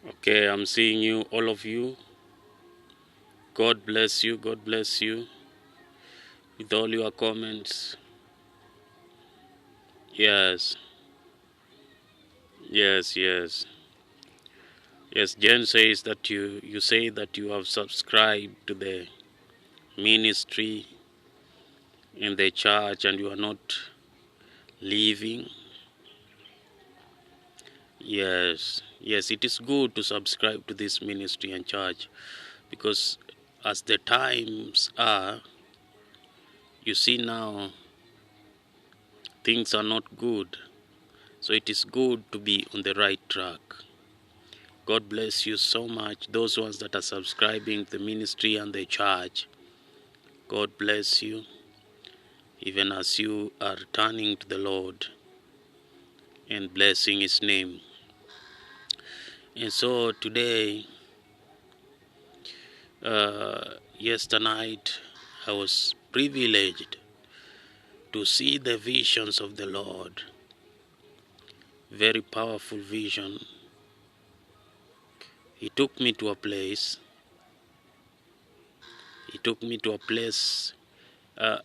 Okay, I'm seeing you, all of you. God bless you. God bless you with all your comments. Yes, yes, yes. Yes, Jen says that you say that you have subscribed to the ministry in the church and you are not leaving. Yes, yes, it is good to subscribe to this ministry and church because as the times are, you see now things are not good. So it is good to be on the right track. God bless you so much. Those ones that are subscribing to the ministry and the church, God bless you, even as you are turning to the Lord and blessing His name. And so today, yesterday night, I was privileged to see the visions of the Lord. Very powerful vision. He took me to a place. He took me to a place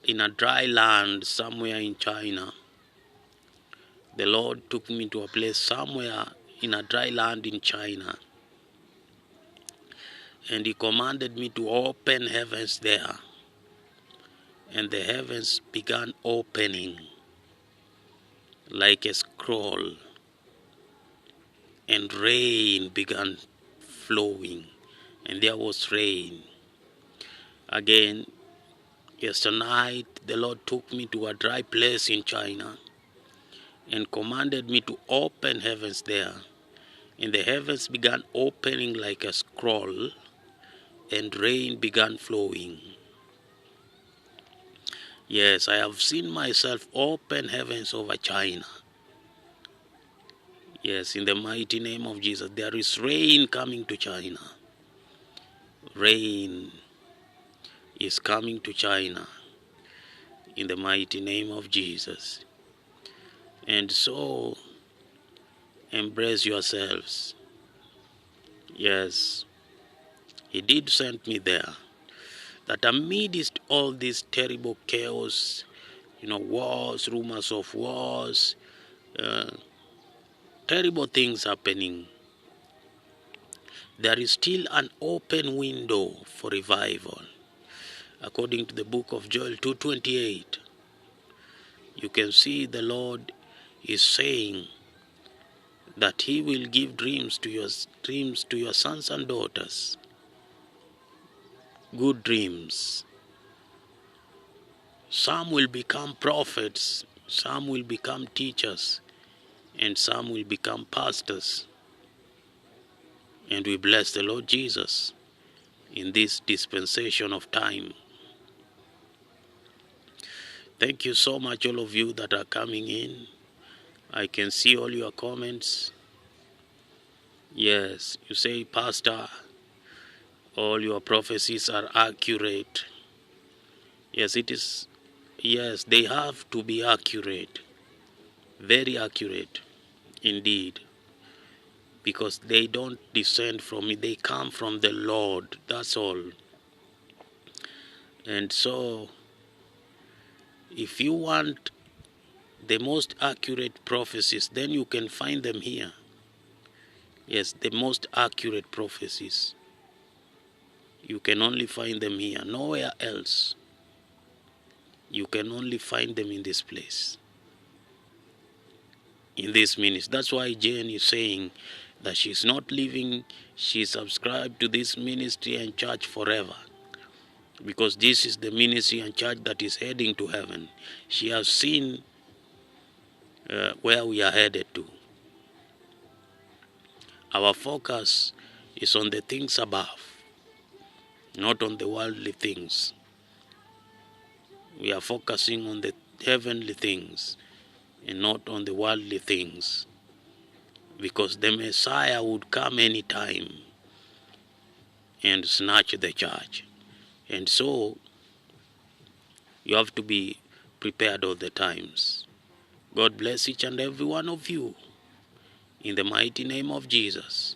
in a dry land somewhere in China. The Lord took me to a place somewhere in a dry land in China, and He commanded me to open heavens there. And the heavens began opening like a scroll, and rain began flowing, and there was rain. Again, yesterday night, the Lord took me to a dry place in China and commanded me to open heavens there. And the heavens began opening like a scroll, and rain began flowing. Yes, I have seen myself open heavens over China. Yes, in the mighty name of Jesus, there is rain coming to China. Rain is coming to China in the mighty name of Jesus. And so, embrace yourselves. Yes, He did send me there. That amidst all this terrible chaos, wars, rumors of wars, uh, terrible things happening, there is still an open window for revival. According to the book of Joel 2:28, you can see the Lord is saying that He will give dreams to your sons and daughters. Good dreams. Some will become prophets, some will become teachers, and some will become pastors. And we bless the Lord Jesus in this dispensation of time. Thank you so much, all of you that are coming in. I can see all your comments. Yes, you say, Pastor, all your prophecies are accurate. Yes, it is. Yes, they have to be accurate. Very accurate indeed. Because they don't descend from me, they come from the Lord. That's all. And so, if you want the most accurate prophecies, then you can find them here. Yes, the most accurate prophecies. You can only find them here, nowhere else. You can only find them in this place, in this ministry. That's why Jane is saying that she's not leaving, she subscribed to this ministry and church forever. Because this is the ministry and church that is heading to heaven. She has seen where we are headed to. Our focus is on the things above, not on the worldly things. We are focusing on the heavenly things and not on the worldly things. Because the Messiah would come anytime and snatch the church. And so, you have to be prepared all the times. God bless each and every one of you in the mighty name of Jesus.